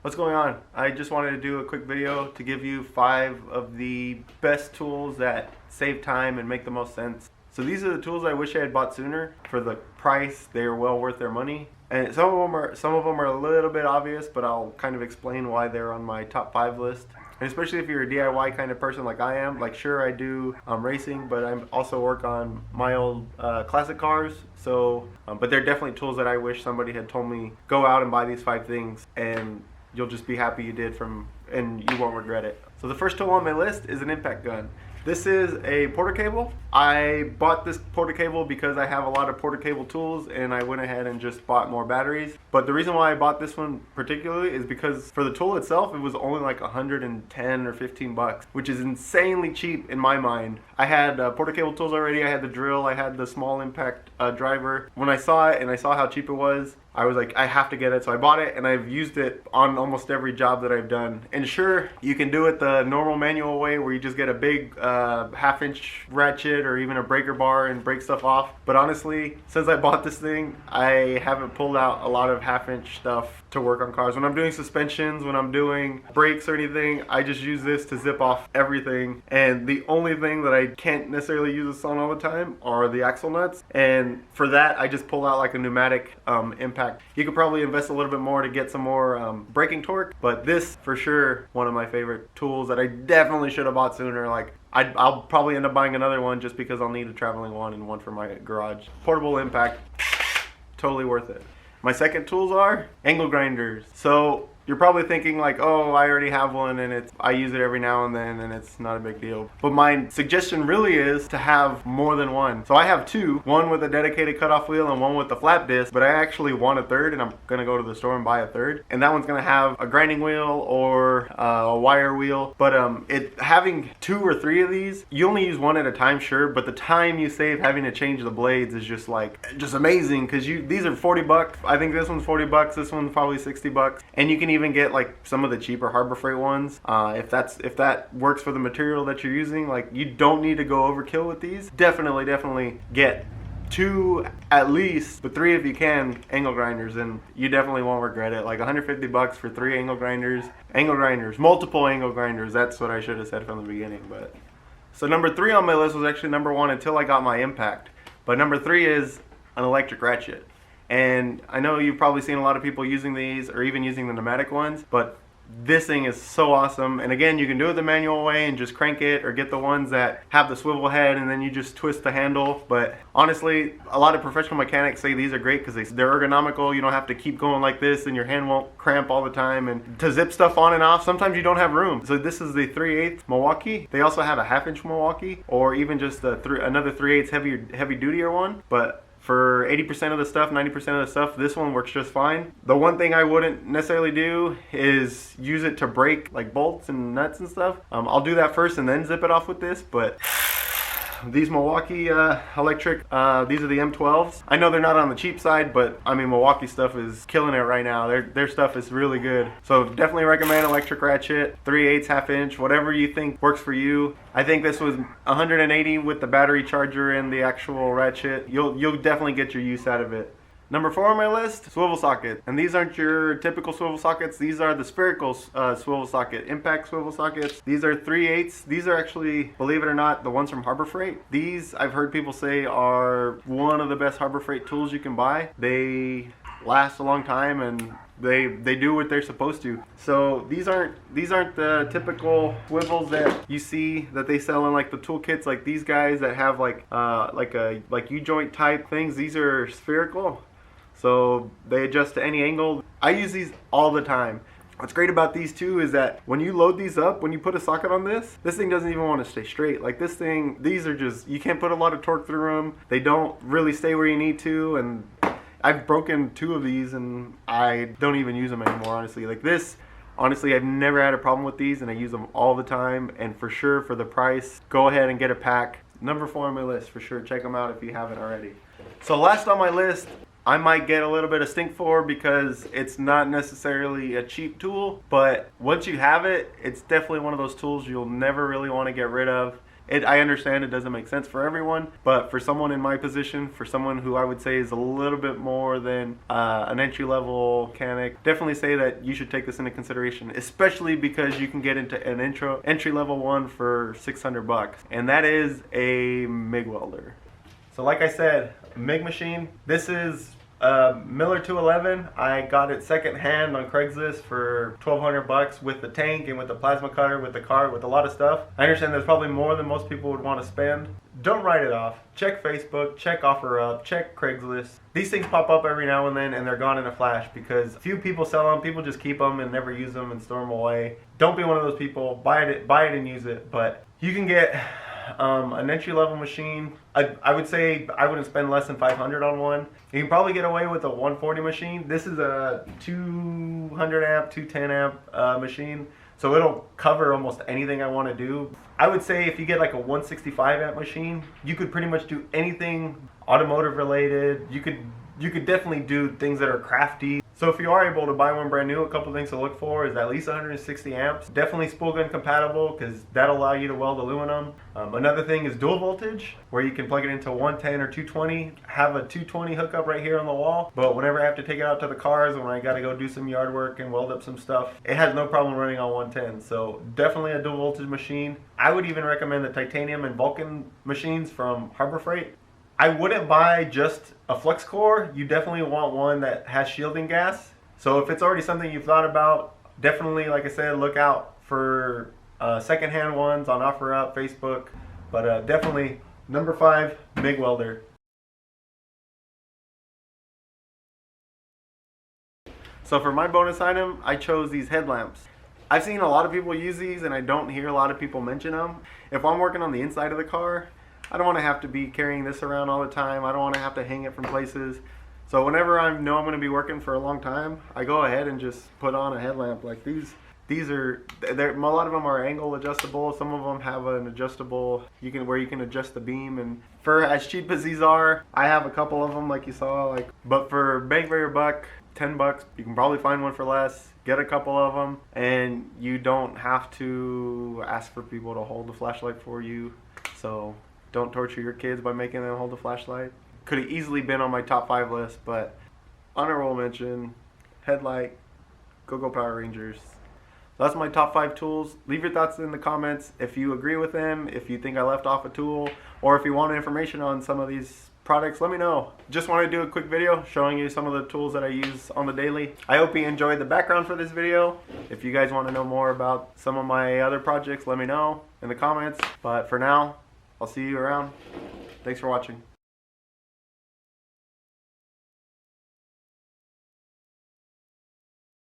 What's going on? I just wanted to do a quick video to give you 5 of the best tools that save time and make the most sense. So these are the tools I wish I had bought sooner. For the price, they are well worth their money. And some of them are a little bit obvious, but I'll kind of explain why they're on my top 5 list. And especially if you're a DIY kind of person like I am, like sure I do racing, but I also work on my old classic cars. So, but they're definitely tools that I wish somebody had told me, go out and buy these 5 things, and you'll just be happy you did and you won't regret it. So the first tool on my list is an impact gun. This is a porter cable. I bought this porter cable because I have a lot of porter cable tools and I went ahead and just bought more batteries. But the reason why I bought this one particularly is because for the tool itself, it was only like 110 or 15 bucks, which is insanely cheap in my mind. I had porter cable tools already. I had the drill, I had the small impact driver. When I saw it and I saw how cheap it was, I was like, I have to get it, so I bought it, and I've used it on almost every job that I've done. And sure, you can do it the normal manual way where you just get a big half-inch ratchet or even a breaker bar and break stuff off. But honestly, since I bought this thing, I haven't pulled out a lot of half-inch stuff to work on cars. When I'm doing suspensions, when I'm doing brakes or anything, I just use this to zip off everything. And the only thing that I can't necessarily use this on all the time are the axle nuts. And for that, I just pull out like a pneumatic impact. You could probably invest a little bit more to get some more braking torque, but this for sure one of my favorite tools that I definitely should have bought sooner. Like I'll probably end up buying another one just because I'll need a traveling one and one for my garage. Portable impact, totally worth it. My second tools are angle grinders. So you're probably thinking like, oh, I already have one and I use it every now and then and it's not a big deal. But my suggestion really is to have more than one. So I have 2, one with a dedicated cutoff wheel and one with the flap disc, but I actually want a third and I'm gonna go to the store and buy a third. And that one's gonna have a grinding wheel or a wire wheel. But having 2 or 3 of these, you only use one at a time, sure, but the time you save having to change the blades is just amazing, because these are 40 bucks. I think this one's 40 bucks, this one's probably 60 bucks. And you can even get like some of the cheaper Harbor Freight ones if that works for the material that you're using. Like, you don't need to go overkill with these. Definitely get 2 at least, but 3 if you can, angle grinders, and you definitely won't regret it. Like 150 bucks for 3 angle grinders, multiple angle grinders. That's what I should have said from the beginning. But so number 3 on my list was actually number 1 until I got my impact. But number 3 is an electric ratchet. And I know you've probably seen a lot of people using these or even using the pneumatic ones, but this thing is so awesome. And again, you can do it the manual way and just crank it, or get the ones that have the swivel head and then you just twist the handle. But honestly, a lot of professional mechanics say these are great because they're ergonomical. You don't have to keep going like this and your hand won't cramp all the time. And to zip stuff on and off, sometimes you don't have room. So this is the 3/8 Milwaukee. They also have a 1/2-inch Milwaukee, or even just another 3/8 heavy duty one. But for 80% of the stuff, 90% of the stuff, this one works just fine. The one thing I wouldn't necessarily do is use it to break like bolts and nuts and stuff. I'll do that first and then zip it off with this, but these Milwaukee electric, these are the M12s. I know they're not on the cheap side, but I mean, Milwaukee stuff is killing it right now. Their stuff is really good. So definitely recommend electric ratchet, 3/8, 1/2-inch, whatever you think works for you. I think this was 180 with the battery charger and the actual ratchet. You'll definitely get your use out of it. Number 4 on my list, swivel socket. And these aren't your typical swivel sockets. These are the Spherical swivel socket, impact swivel sockets. These are 3/8. These are actually, believe it or not, the ones from Harbor Freight. These, I've heard people say, are one of the best Harbor Freight tools you can buy. They last a long time and they do what they're supposed to. So these aren't the typical swivels that you see that they sell in like the toolkits, like these guys that have like U-joint type things. These are spherical. So they adjust to any angle. I use these all the time. What's great about these too is that when you load these up, when you put a socket on this thing doesn't even want to stay straight. Like this thing, these are just, you can't put a lot of torque through them. They don't really stay where you need to, and I've broken 2 of these and I don't even use them anymore, honestly. Like this, honestly, I've never had a problem with these and I use them all the time. And for sure, for the price, go ahead and get a pack. Number 4 on my list, for sure. Check them out if you haven't already. So last on my list, I might get a little bit of stink for because it's not necessarily a cheap tool, but once you have it, it's definitely one of those tools you'll never really want to get rid of. I understand it doesn't make sense for everyone, but for someone in my position, for someone who I would say is a little bit more than an entry-level mechanic, definitely say that you should take this into consideration, especially because you can get into an entry-level one for 600 bucks, and that is a Mig Welder. So like I said, MIG machine. This is Miller 211. I got it second hand on Craigslist for 1,200 bucks with the tank and with the plasma cutter, with the cart, with a lot of stuff. I understand there's probably more than most people would want to spend. Don't write it off. Check Facebook, check OfferUp, check Craigslist. These things pop up every now and then and they're gone in a flash because few people sell them. People just keep them and never use them and store them away. Don't be one of those people. Buy it and use it. But you can get an entry-level machine. I would say I wouldn't spend less than 500 on one. You can probably get away with a 140 machine. This is a 200 amp, 210 amp machine, so it'll cover almost anything I want to do. I would say if you get like a 165 amp machine, you could pretty much do anything automotive related. You could definitely do things that are crafty. So if you are able to buy one brand new, a couple things to look for is at least 160 amps. Definitely spool gun compatible because that'll allow you to weld aluminum. Another thing is dual voltage, where you can plug it into 110 or 220. Have a 220 hookup right here on the wall, but whenever I have to take it out to the cars and when I got to go do some yard work and weld up some stuff, it has no problem running on 110. So definitely a dual voltage machine. I would even recommend the titanium and Vulcan machines from Harbor Freight. I wouldn't buy just a flux core. You definitely want one that has shielding gas. So if it's already something you've thought about, definitely, like I said, look out for secondhand ones on OfferUp, Facebook. But definitely, number 5, Mig Welder. So for my bonus item, I chose these headlamps. I've seen a lot of people use these and I don't hear a lot of people mention them. If I'm working on the inside of the car, I don't want to have to be carrying this around all the time. I don't want to have to hang it from places. So whenever I know I'm going to be working for a long time, I go ahead and just put on a headlamp like these. These are, a lot of them are angle adjustable. Some of them have an adjustable, where you can adjust the beam. And for as cheap as these are, I have a couple of them like you saw. But for bang for your buck, 10 bucks, you can probably find one for less. Get a couple of them, and you don't have to ask for people to hold the flashlight for you. So don't torture your kids by making them hold the flashlight. Could have easily been on my top 5 list, but honorable mention, headlight, go Power Rangers. That's my top 5 tools. Leave your thoughts in the comments if you agree with them, if you think I left off a tool, or if you want information on some of these products, let me know. Just want to do a quick video showing you some of the tools that I use on the daily. I hope you enjoyed the background for this video. If you guys want to know more about some of my other projects, let me know in the comments. But for now, I'll see you around. Thanks for watching.